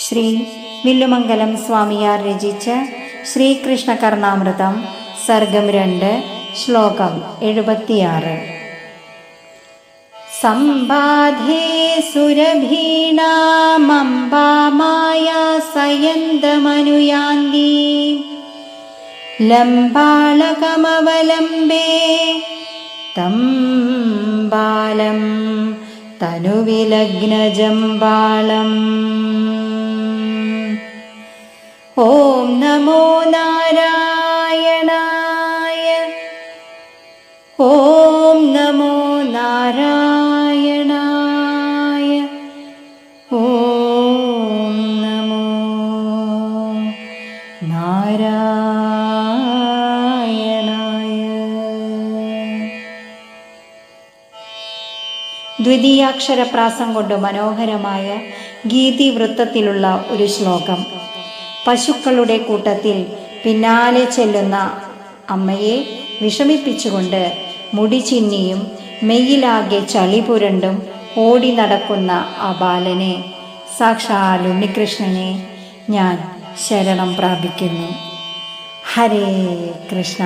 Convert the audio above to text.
ശ്രീ വില്ലുമംഗലം സ്വാമിയാർ രചിച്ച ശ്രീകൃഷ്ണ കർണാമൃതം സർഗം 2 ശ്ലോകം 76. സംബാധേ സുരഭീണാമംബാമായാ സയന്തമനുയാന്തി ലംബാളകമവലംബേ തം ബാലം തനുവിലഗ്നജംബാളം. ഓം നമോ നാരായണായ. ഓം നമോ നാരായണായ. ഓം നമോ നാരായണായ. ദ്വിതീയാക്ഷരപ്രാസം കൊണ്ട് മനോഹരമായ ഗീതിവൃത്തത്തിലുള്ള ഒരു ശ്ലോകം. പശുക്കളുടെ കൂട്ടത്തിൽ പിന്നാലെ ചെല്ലുന്ന അമ്മയെ വിഷമിപ്പിച്ചുകൊണ്ട് മുടി ചിന്നിയും മെയ്യിലാകെ ചളി പുരണ്ടും ഓടി നടക്കുന്ന ആ ബാലനെ, സാക്ഷാൽ ഉണ്ണികൃഷ്ണനെ ഞാൻ ശരണം പ്രാപിക്കുന്നു. ഹരേ കൃഷ്ണ.